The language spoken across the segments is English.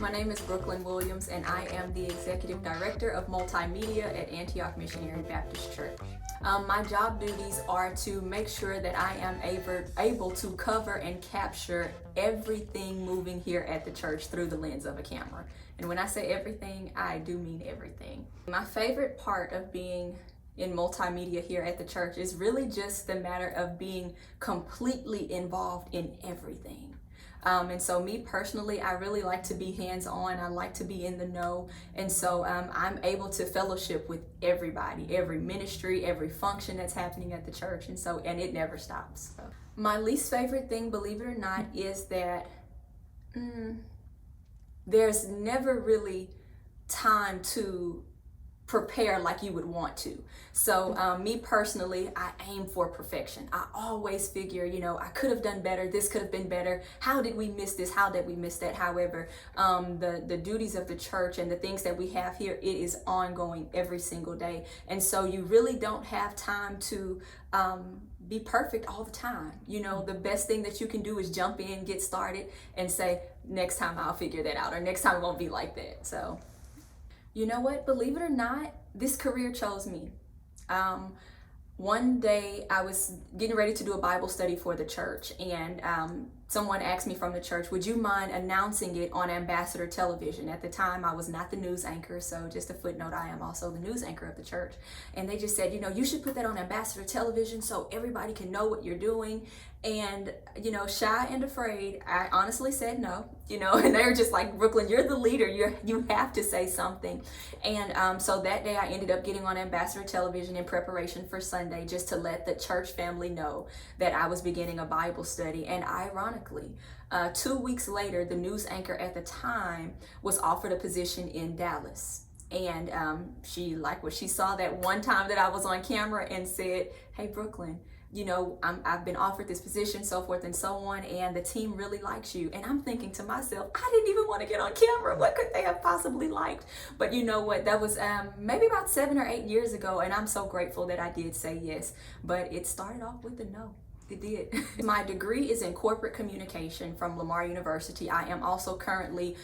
My name is Brooklyn Williams, and I am the Executive Director of Multimedia at Antioch Missionary Baptist Church. My job duties are to make sure that I am able to cover and capture everything moving here at the church through the lens of a camera. And when I say everything, I do mean everything. My favorite part of being in multimedia here at the church is really just the matter of being completely involved in everything. And so me personally, I really like to be hands-on. I like to be in the know. And so I'm able to fellowship with everybody, every ministry, every function that's happening at the church. And it never stops. So. My least favorite thing, believe it or not, is that there's never really time to prepare like you would want to. So me personally, I aim for perfection. I always figure, I could have done better. This could have been better. How did we miss this? How did we miss that? However, the duties of the church and the things that we have here, it is ongoing every single day. And so you really don't have time to be perfect all the time. The best thing that you can do is jump in, get started, and say, next time I'll figure that out, or next time it won't be like that. So you know what? Believe it or not, this career chose me. One day I was getting ready to do a Bible study for the church, and someone asked me from the church, would you mind announcing it on Ambassador Television? At the time, I was not the news anchor, so just a footnote, I am also the news anchor of the church. And they just said, you should put that on Ambassador Television so everybody can know what you're doing. And, shy and afraid, I honestly said no, and they were just like, Brooklyn, you're the leader. You have to say something. And so that day I ended up getting on Ambassador Television in preparation for Sunday, just to let the church family know that I was beginning a Bible study. And ironically, 2 weeks later, the news anchor at the time was offered a position in Dallas. And she liked what she saw that one time that I was on camera and said, hey, Brooklyn, I've been offered this position, so forth and so on, and the team really likes you. And I'm thinking to myself, I didn't even want to get on camera. What could they have possibly liked? But you know what? That was maybe about 7 or 8 years ago, and I'm so grateful that I did say yes. But it started off with a no. It did. My degree is in corporate communication from Lamar University. I am also currently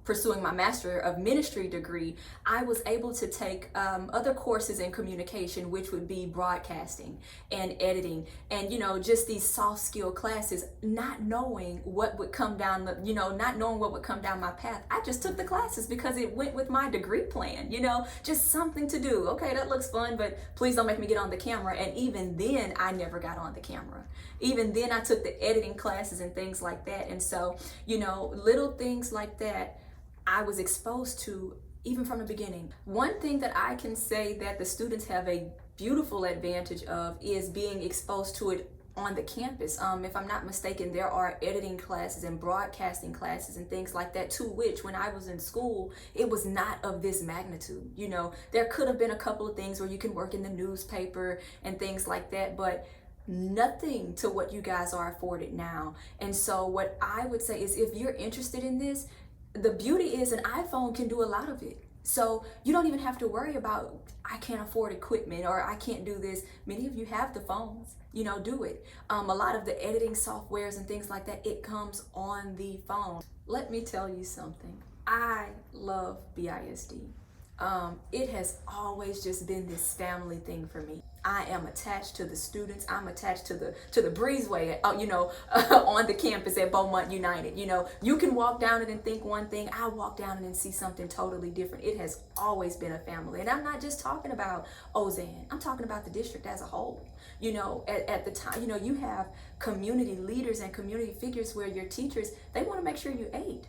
pursuing my Master of Ministry degree. I was able to take other courses in communication, which would be broadcasting and editing, and just these soft skill classes, not knowing what would come down not knowing what would come down my path. I just took the classes because it went with my degree plan, just something to do. Okay, that looks fun, but please don't make me get on the camera. And even then, I never got on the camera. Even then, I took the editing classes and things like that. And so, little things like that I was exposed to even from the beginning. One thing that I can say that the students have a beautiful advantage of is being exposed to it on the campus. If I'm not mistaken, there are editing classes and broadcasting classes and things like that, to which when I was in school, it was not of this magnitude. There could have been a couple of things where you can work in the newspaper and things like that, but nothing to what you guys are afforded now. And so what I would say is, if you're interested in this, the beauty is an iPhone can do a lot of it. So you don't even have to worry about, I can't afford equipment, or I can't do this. Many of you have the phones, do it. A lot of the editing softwares and things like that, it comes on the phone. Let me tell you something. I love BISD. It has always just been this family thing for me. I am attached to the students. I'm attached to the breezeway, on the campus at Beaumont United. You can walk down it and think one thing. I walk down it and see something totally different. It has always been a family. And I'm not just talking about Ozan. I'm talking about the district as a whole. At the time, you have community leaders and community figures where your teachers, they want to make sure you ate.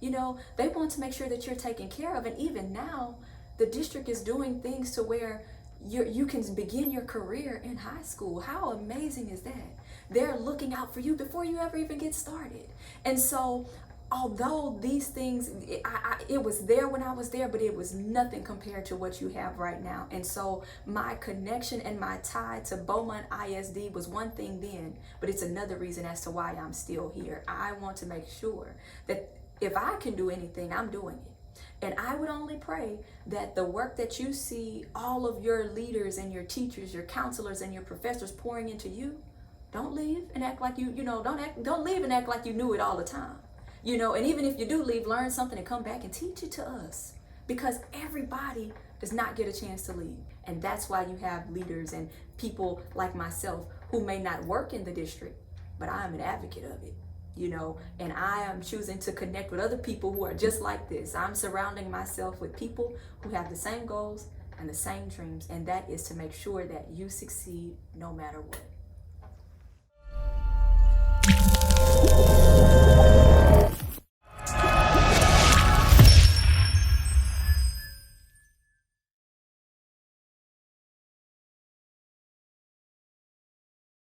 They want to make sure that you're taken care of. And even now, the district is doing things to where you can begin your career in high school. How amazing is that? They're looking out for you before you ever even get started. And so, although these things, it was there when I was there, but it was nothing compared to what you have right now. And so my connection and my tie to Beaumont ISD was one thing then, but it's another reason as to why I'm still here. I want to make sure that if I can do anything, I'm doing it. And I would only pray that the work that you see all of your leaders and your teachers, your counselors and your professors pouring into you, don't leave and act like don't leave and act like you knew it all the time. You know, and even if you do leave, learn something and come back and teach it to us, because everybody does not get a chance to leave. And that's why you have leaders and people like myself who may not work in the district, but I am an advocate of it, you know, and I am choosing to connect with other people who are just like this. I'm surrounding myself with people who have the same goals and the same dreams, and that is to make sure that you succeed no matter what.